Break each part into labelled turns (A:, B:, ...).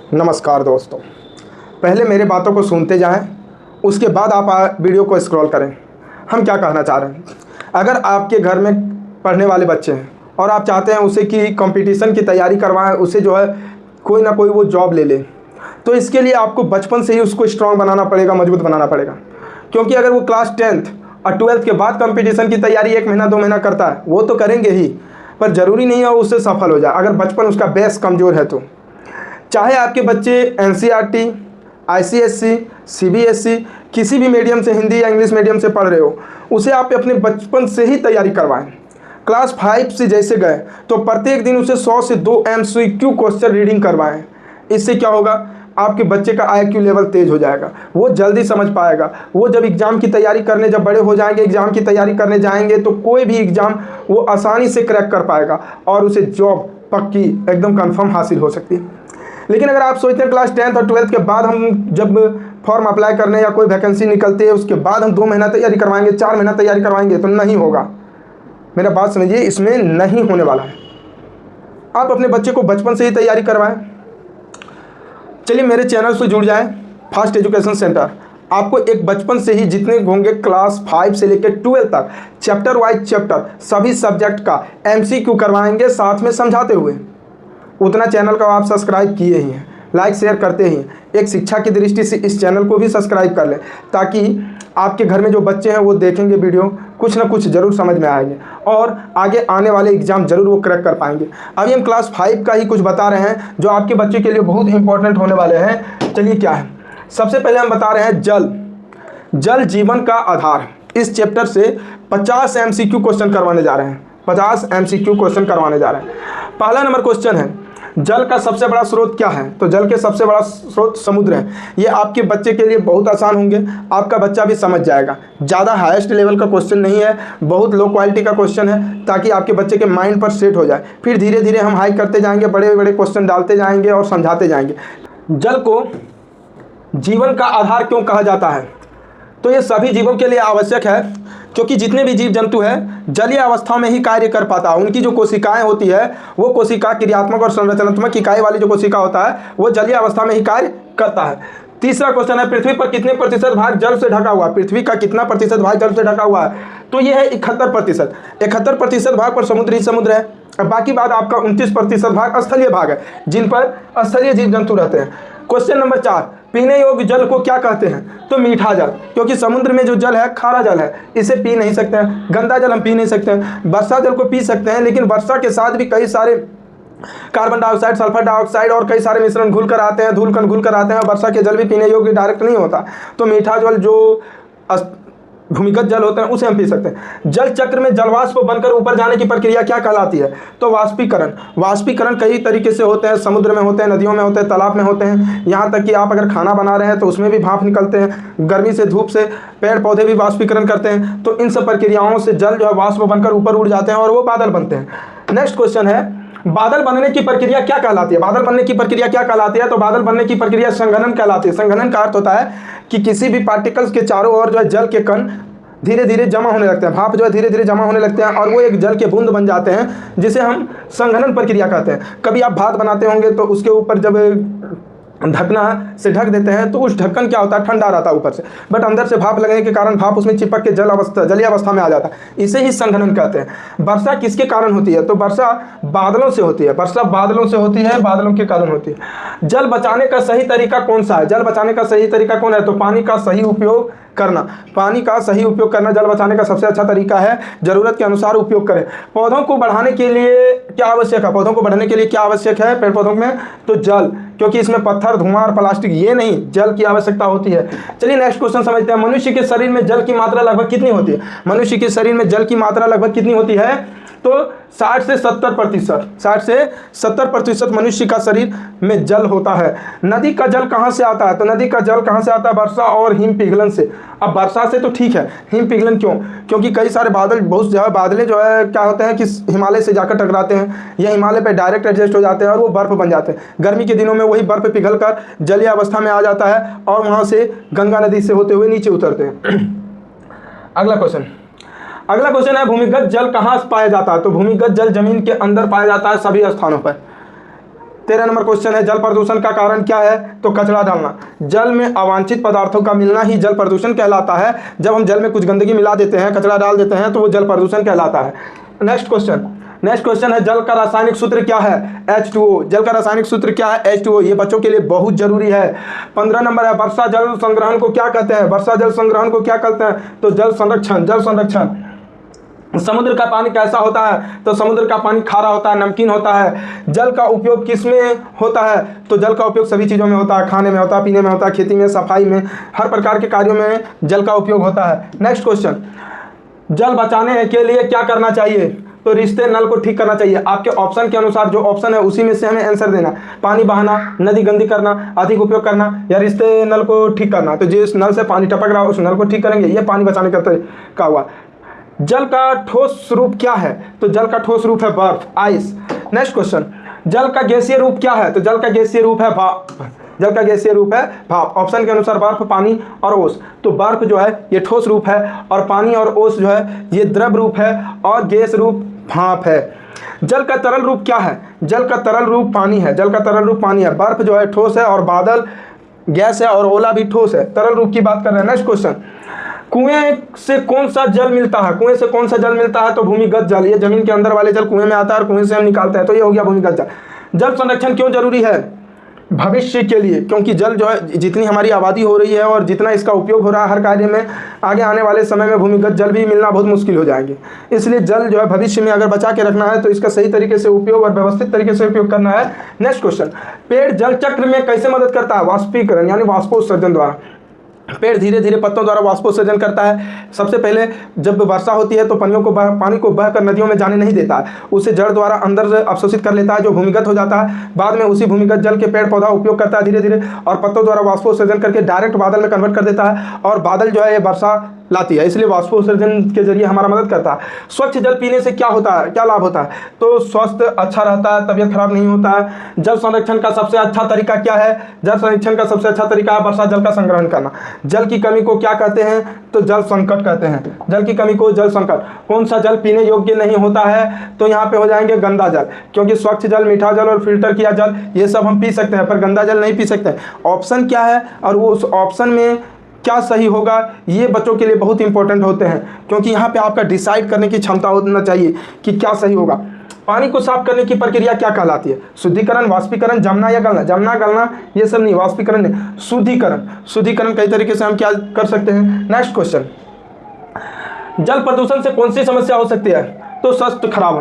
A: नमस्कार दोस्तों, पहले मेरे बातों को सुनते जाएं, उसके बाद आप वीडियो को स्क्रॉल करें। हम क्या कहना चाह रहे हैं, अगर आपके घर में पढ़ने वाले बच्चे हैं और आप चाहते हैं उसे कि कंपटीशन की तैयारी करवाएं, उसे जो है कोई ना कोई वो जॉब ले ले, तो इसके लिए आपको बचपन से ही उसको स्ट्रॉन्ग बनाना पड़ेगा, मजबूत बनाना पड़ेगा। क्योंकि अगर वो क्लास 10th और 12th के बाद कंपटीशन की तैयारी 1 महीना 2 महीना करता है, वो तो करेंगे ही, पर ज़रूरी नहीं है उससे सफल हो जाए अगर बचपन उसका बेस कमज़ोर है तो। चाहे आपके बच्चे NCERT, ICSE, CBSE किसी भी मीडियम से, हिंदी या इंग्लिश मीडियम से पढ़ रहे हो, उसे आप अपने बचपन से ही तैयारी करवाएं। क्लास 5 से जैसे गए तो प्रत्येक दिन उसे 100 से 2 MCQ क्वेश्चन रीडिंग करवाएं। इससे क्या होगा, आपके बच्चे का IQ लेवल तेज हो जाएगा, वो जल्दी समझ पाएगा। वो जब एग्ज़ाम की तैयारी करने, जब बड़े हो जाएंगे, एग्ज़ाम की तैयारी करने जाएंगे, तो कोई भी एग्ज़ाम वो आसानी से क्रैक कर पाएगा और उसे जॉब पक्की एकदम कंफर्म हासिल हो सकती है। लेकिन अगर आप सोचते हैं क्लास 10th और 12th के बाद हम जब फॉर्म अप्लाई करने या कोई वैकेंसी निकलती है उसके बाद हम 2 महीना तैयारी करवाएंगे, 4 महीना तैयारी करवाएंगे, तो नहीं होगा। मेरा बात समझिए, इसमें नहीं होने वाला है। आप अपने बच्चे को बचपन से ही तैयारी करवाएं। चलिए मेरे चैनल से जुड़ जाएं, फास्ट एजुकेशन सेंटर। आपको एक बचपन से ही जितने होंगे क्लास 5 से लेकर 12 तक चैप्टर वाइज चैप्टर सभी सब्जेक्ट का MCQ करवाएंगे, साथ में समझाते हुए। उतना चैनल को आप सब्सक्राइब किए ही हैं, लाइक शेयर करते ही हैं। एक शिक्षा की दृष्टि से इस चैनल को भी सब्सक्राइब कर लें, ताकि आपके घर में जो बच्चे हैं वो देखेंगे वीडियो, कुछ ना कुछ ज़रूर समझ में आएंगे और आगे आने वाले एग्ज़ाम ज़रूर वो क्रैक कर पाएंगे। अभी हम क्लास 5 का ही कुछ बता रहे हैं जो आपके बच्चे के लिए बहुत इंपॉर्टेंट होने वाले हैं। चलिए क्या है, सबसे पहले हम बता रहे हैं जल जीवन का आधार। इस चैप्टर से 50 MCQ क्वेश्चन करवाने जा रहे हैं, 50 MCQ क्वेश्चन करवाने जा रहे हैं। पहला नंबर क्वेश्चन है, जल का सबसे बड़ा स्रोत क्या है? तो जल के सबसे बड़ा स्रोत समुद्र है। ये आपके बच्चे के लिए बहुत आसान होंगे, आपका बच्चा भी समझ जाएगा। ज़्यादा हाईएस्ट लेवल का क्वेश्चन नहीं है, बहुत लो क्वालिटी का क्वेश्चन है, ताकि आपके बच्चे के माइंड पर सेट हो जाए। फिर धीरे धीरे हम हाई करते जाएंगे, बड़े बड़े क्वेश्चन डालते जाएंगे और समझाते जाएंगे। जल को जीवन का आधार क्यों कहा जाता है? तो ये सभी जीवों के लिए आवश्यक है, क्योंकि जितने भी जीव जंतु हैं जलीय अवस्था में ही कार्य कर पाता है। उनकी जो कोशिकाएं होती है वो कोशिका क्रियात्मक और संरचनात्मक इकाई वाली जो कोशिका होता है वो जलीय अवस्था में ही कार्य करता है। तीसरा क्वेश्चन है, पृथ्वी पर कितने प्रतिशत भाग जल से ढका हुआ है? पृथ्वी का कितना प्रतिशत भाग जल से ढका हुआ है? तो ये है 71%। 71% भाग पर समुद्र है, बाकी बात आपका 29% भाग स्थलीय भाग है, जिन पर स्थलीय जीव जंतु रहते हैं। क्वेश्चन नंबर 4, पीने योग्य जल को क्या कहते हैं? तो मीठा जल, क्योंकि समुद्र में जो जल है खारा जल है, इसे पी नहीं सकते हैं। गंदा जल हम पी नहीं सकते हैं। वर्षा जल को पी सकते हैं, लेकिन वर्षा के साथ भी कई सारे कार्बन डाइऑक्साइड, सल्फर डाइऑक्साइड और कई सारे मिश्रण घुल कर आते हैं, धूल कण घुल कर आते हैं। वर्षा के जल भी पीने योग्य डायरेक्ट नहीं होता। तो मीठा जल जो भूमिगत जल होते हैं उसे हम पी सकते हैं। जल चक्र में जलवाष्प बनकर ऊपर जाने की प्रक्रिया क्या कहलाती है? तो वाष्पीकरण। वाष्पीकरण कई तरीके से होते हैं, समुद्र में होते हैं, नदियों में होते हैं, तालाब में होते हैं। यहाँ तक कि आप अगर खाना बना रहे हैं तो उसमें भी भाप निकलते हैं। गर्मी से, धूप से पेड़ पौधे भी वाष्पीकरण करते हैं। तो इन सब प्रक्रियाओं से जल जो है वाष्प बनकर ऊपर उड़ जाते हैं और वो बादल बनते हैं। नेक्स्ट क्वेश्चन है, बादल बनने की प्रक्रिया क्या कहलाती है? बादल बनने की प्रक्रिया क्या कहलाती है? तो बादल बनने की प्रक्रिया संघनन कहलाती है। संघनन का अर्थ होता है कि किसी भी पार्टिकल्स के चारों ओर जो है जल के कण धीरे धीरे जमा होने लगते हैं, भाप जो है धीरे धीरे जमा होने लगते हैं और वो एक जल के बूंद बन जाते हैं, जिसे हम संघनन प्रक्रिया कहते हैं। कभी आप भात बनाते होंगे तो उसके ऊपर जब ढकना से ढक देते हैं तो उस ढक्कन क्या होता है, ठंडा रहता है ऊपर से, बट अंदर से भाप लगने के कारण भाप उसमें चिपक के जलीय अवस्था में आ जाता है। इसे ही संघनन कहते हैं। वर्षा किसके कारण होती है? तो वर्षा बादलों से होती है। वर्षा बादलों से होती है, बादलों के कारण होती है। जल बचाने का सही तरीका कौन सा है? जल बचाने का सही तरीका कौन है? तो पानी का सही उपयोग करना। पानी का सही उपयोग करना जल बचाने का सबसे अच्छा तरीका है। जरूरत के अनुसार उपयोग करें। पौधों को बढ़ाने के लिए क्या आवश्यक है? पौधों को बढ़ाने के लिए क्या आवश्यक है पेड़ पौधों में? तो जल, क्योंकि इसमें पत्थर, धुआं और प्लास्टिक ये नहीं, जल की आवश्यकता होती है। चलिए नेक्स्ट क्वेश्चन समझते हैं। मनुष्य के शरीर में जल की मात्रा लगभग कितनी होती है? मनुष्य के शरीर में जल की मात्रा लगभग कितनी होती है? तो 60 से 70%, 60 से 70% मनुष्य का शरीर में जल होता है। नदी का जल कहाँ से आता है? तो नदी का जल कहाँ से आता है? वर्षा और हिम पिघलन से। अब वर्षा से तो ठीक है, हिम पिघलन क्यों? क्योंकि कई सारे बादल, बहुत ज़्यादा बादलें जो है क्या होते हैं कि हिमालय से जाकर टकराते हैं, या हिमालय पर डायरेक्ट एडजस्ट हो जाते हैं और वो बर्फ़ बन जाते हैं। गर्मी के दिनों में वही बर्फ़ पिघल कर जलीय अवस्था में आ जाता है और वहाँ से गंगा नदी से होते हुए नीचे उतरते हैं। अगला क्वेश्चन है, भूमिगत जल कहाँ पाया जाता है? तो भूमिगत जल जमीन के अंदर पाया जाता है सभी स्थानों पर। 13 नंबर क्वेश्चन है, जल प्रदूषण का कारण क्या है? तो कचरा डालना। जल में अवांछित पदार्थों का मिलना ही जल प्रदूषण कहलाता है। जब हम जल में कुछ गंदगी मिला देते हैं, कचरा डाल देते हैं, तो वो जल प्रदूषण कहलाता है। नेक्स्ट क्वेश्चन है, जल का रासायनिक सूत्र क्या है? H2O। जल का रासायनिक सूत्र क्या है? H2O। ये बच्चों के लिए बहुत जरूरी है। 15 नंबर है, वर्षा जल संग्रहण को क्या कहते हैं? वर्षा जल संग्रहण को क्या कहते हैं? तो जल संरक्षण। समुद्र का पानी कैसा होता है? तो समुद्र का पानी खारा होता है, नमकीन होता है। जल का उपयोग किस में होता है? तो जल का उपयोग सभी चीज़ों में होता है, खाने में होता है, पीने में होता है, खेती में, सफाई में, हर प्रकार के कार्यों में जल का उपयोग होता है। नेक्स्ट क्वेश्चन, जल बचाने के लिए क्या करना चाहिए? तो रिश्ते नल को ठीक करना चाहिए। आपके ऑप्शन के अनुसार जो ऑप्शन है उसी में से हमें आंसर देना। पानी बहाना, नदी गंदी करना, अधिक उपयोग करना, या रिश्ते नल को ठीक करना। तो जिस नल से पानी टपक रहा है उस नल को ठीक करेंगे, ये पानी बचाने का तरीका हुआ। जल का ठोस रूप क्या है? तो जल का ठोस रूप है बर्फ, आइस। नेक्स्ट क्वेश्चन, जल का गैसीय रूप क्या है? तो जल का गैसीय रूप है भाप। जल का गैसीय रूप है भाप। ऑप्शन के अनुसार बर्फ, पानी और ओस। तो बर्फ जो है ये ठोस रूप है, और पानी और ओस जो है ये द्रव रूप है, और गैस रूप भाप है। जल का तरल रूप क्या है? जल का तरल रूप पानी है। जल का तरल रूप पानी है। बर्फ जो है ठोस है, और बादल गैस है, और ओला भी ठोस है। तरल रूप की बात कर रहे हैं। नेक्स्ट क्वेश्चन, कुएं से कौन सा जल मिलता है? कुएं से कौन सा जल मिलता है? तो भूमिगत जल। ये जमीन के अंदर वाले जल कुएं में आता है और कुएं से हम निकालते हैं, तो ये हो गया भूमिगत जल। जल संरक्षण क्यों जरूरी है? भविष्य के लिए, क्योंकि जल जो है जितनी हमारी आबादी हो रही है और जितना इसका उपयोग हो रहा है हर कार्य में, आगे आने वाले समय में भूमिगत जल भी मिलना बहुत मुश्किल हो जाएंगे। इसलिए जल जो है भविष्य में अगर बचा के रखना है तो इसका सही तरीके से उपयोग और व्यवस्थित तरीके से उपयोग करना है। नेक्स्ट क्वेश्चन, पेड़ जल चक्र में कैसे मदद करता है? वाष्पीकरण यानी वाष्पोत्सर्जन द्वारा। पेड़ धीरे धीरे पत्तों द्वारा वाष्पोत्सर्जन करता है। सबसे पहले जब वर्षा होती है तो पानी को बहकर नदियों में जाने नहीं देता है, उसे जड़ द्वारा अंदर से अवशोषित कर लेता है, जो भूमिगत हो जाता है। बाद में उसी भूमिगत जल के पेड़ पौधा उपयोग करता है धीरे धीरे, और पत्तों द्वारा वाष्पोत्सर्जन करके डायरेक्ट बादल में कन्वर्ट कर देता है, और बादल जो है ये वर्षा लाती है। इसलिए वाष्पोत्सर्जन के जरिए हमारा मदद करता है। स्वच्छ जल पीने से क्या होता है, क्या लाभ होता है? तो स्वास्थ्य अच्छा रहता है, तबीयत खराब नहीं होता है। जल संरक्षण का सबसे अच्छा तरीका क्या है? जल संरक्षण का सबसे अच्छा तरीका है वर्षा जल का संग्रहण करना। जल की कमी को क्या कहते हैं? तो जल संकट कहते हैं। जल की कमी को जल संकट। कौन सा जल पीने योग्य नहीं होता है? तो यहाँ पे हो जाएंगे गंदा जल, क्योंकि स्वच्छ जल, मीठा जल और फिल्टर किया जल ये सब हम पी सकते हैं, पर गंदा जल नहीं पी सकते। ऑप्शन क्या है और वो उस ऑप्शन में क्या सही होगा, ये बच्चों के लिए बहुत इंपॉर्टेंट होते हैं, क्योंकि यहाँ पे आपका डिसाइड करने की क्षमता होना चाहिए कि क्या सही होगा। पानी को साफ करने की प्रक्रिया क्या कहलाती है? शुद्धिकरण, वाष्पीकरण, जमना या गलना? जमना गलना ये सब नहीं, वाष्पीकरण नहीं, शुद्धिकरण। शुद्धिकरण कई तरीके से हम क्या कर सकते हैं। नेक्स्ट क्वेश्चन, जल प्रदूषण से कौन सी समस्या हो सकती है? तो स्वास्थ्य खराब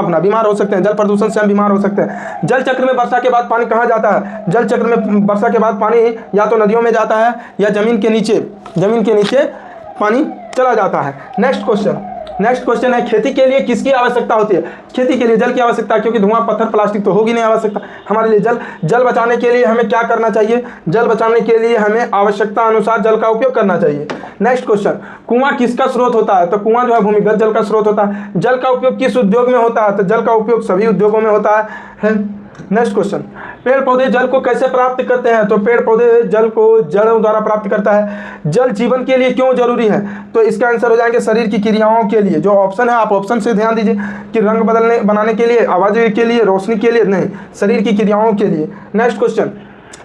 A: होना, बीमार हो सकते हैं। जल प्रदूषण से हम बीमार हो सकते हैं। जल चक्र में वर्षा के बाद पानी कहाँ जाता है? जल चक्र में वर्षा के बाद पानी या तो नदियों में जाता है या जमीन के नीचे पानी चला जाता है। नेक्स्ट क्वेश्चन है, खेती के लिए किसकी आवश्यकता होती है? खेती के लिए जल की आवश्यकता, क्योंकि धुआं, पत्थर, प्लास्टिक तो होगी नहीं आवश्यकता हमारे लिए। जल बचाने के लिए हमें क्या करना चाहिए? जल बचाने के लिए हमें आवश्यकता अनुसार जल का उपयोग करना चाहिए। नेक्स्ट क्वेश्चन, कुआं किसका स्रोत होता है? तो कुआं जो है भूमिगत जल का स्रोत होता है। जल का उपयोग किस उद्योग में होता है? तो जल का उपयोग सभी उद्योगों में होता है। नेक्स्ट क्वेश्चन, पेड़ पौधे जल को कैसे प्राप्त करते हैं? तो पेड़ पौधे जल को जड़ों द्वारा प्राप्त करता है। जल जीवन के लिए क्यों जरूरी है? तो इसका आंसर हो जाएंगे शरीर की क्रियाओं के लिए। जो ऑप्शन है आप ऑप्शन से ध्यान दीजिए कि रंग बनाने के लिए, आवाज के लिए, रोशनी के लिए नहीं, शरीर की क्रियाओं के लिए। नेक्स्ट क्वेश्चन,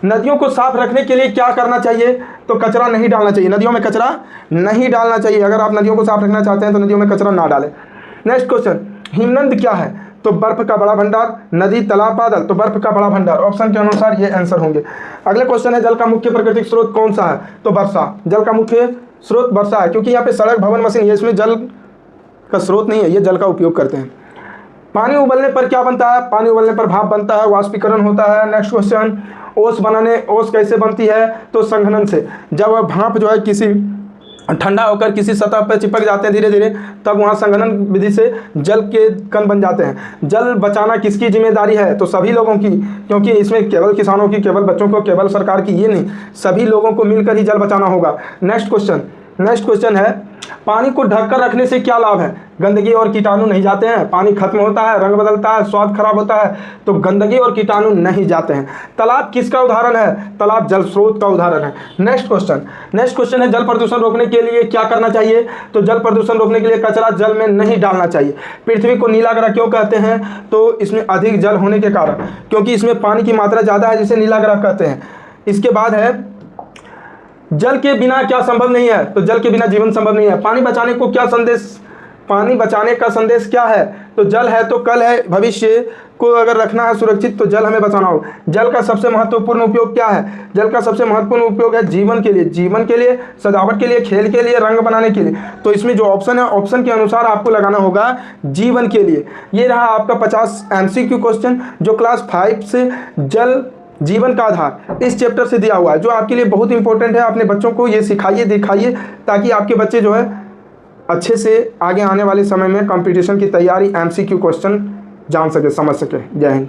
A: नदियों को साफ रखने के लिए क्या करना चाहिए? तो कचरा नहीं डालना चाहिए। नदियों में कचरा नहीं डालना चाहिए। अगर आप नदियों को साफ रखना चाहते हैं तो नदियों में कचरा ना डालें। नेक्स्ट क्वेश्चन, हिमनद क्या है? तो बर्फ का बड़ा भंडार। नदी, तालाब, बादल, तो बर्फ का बड़ा भंडार। ऑप्शन के अनुसार ये आंसर होंगे। अगले क्वेश्चन है, जल का मुख्य प्राकृतिक स्रोत कौन सा है? तो वर्षा। जल का मुख्य स्रोत वर्षा है, क्योंकि यहाँ पे सड़क, भवन, मशीन, ये इसमें जल का स्रोत नहीं है, ये जल का उपयोग करते हैं। पानी उबलने पर क्या बनता है? पानी उबलने पर भाप बनता है, वाष्पीकरण होता है। नेक्स्ट क्वेश्चन, ओस कैसे बनती है? तो संघनन से। जब भाप जो है किसी ठंडा होकर किसी सतह पर चिपक जाते हैं धीरे धीरे, तब वहाँ संघनन विधि से जल के कण बन जाते हैं। जल बचाना किसकी जिम्मेदारी है? तो सभी लोगों की, क्योंकि इसमें केवल किसानों की, केवल बच्चों को, केवल सरकार की ये नहीं, सभी लोगों को मिलकर ही जल बचाना होगा। नेक्स्ट क्वेश्चन है, पानी को ढककर रखने से क्या लाभ है? गंदगी और कीटाणु नहीं जाते हैं, पानी खत्म होता है, रंग बदलता है, स्वाद खराब होता है, तो गंदगी और कीटाणु नहीं जाते हैं। तालाब किसका उदाहरण है? तालाब जल स्रोत का उदाहरण है। नेक्स्ट क्वेश्चन है जल प्रदूषण रोकने के लिए क्या करना चाहिए? तो जल प्रदूषण रोकने के लिए कचरा जल में नहीं डालना चाहिए। पृथ्वी को नीला ग्रह क्यों कहते हैं? तो इसमें अधिक जल होने के कारण, क्योंकि इसमें पानी की मात्रा ज़्यादा है, जिसे नीला ग्रह कहते हैं। इसके बाद है जल के बिना क्या संभव नहीं है? तो जल के बिना जीवन संभव नहीं है। पानी बचाने को क्या संदेश, पानी बचाने का संदेश क्या है? तो जल है तो कल है, भविष्य को अगर रखना है सुरक्षित तो जल हमें बचाना हो। जल का सबसे महत्वपूर्ण उपयोग क्या है? जल का सबसे महत्वपूर्ण उपयोग है जीवन के लिए, सजावट के लिए, खेल के लिए, रंग बनाने के लिए। तो इसमें जो ऑप्शन है, ऑप्शन के अनुसार आपको लगाना होगा जीवन के लिए। ये रहा आपका 50 MCQ क्वेश्चन जो क्लास 5 से जल जीवन का आधार इस चैप्टर से दिया हुआ है, जो आपके लिए बहुत इंपॉर्टेंट है। अपने बच्चों को ये सिखाइए, दिखाइए, ताकि आपके बच्चे जो है अच्छे से आगे आने वाले समय में कंपटीशन की तैयारी MCQ क्वेश्चन जान सके, समझ सके। जय हिंद।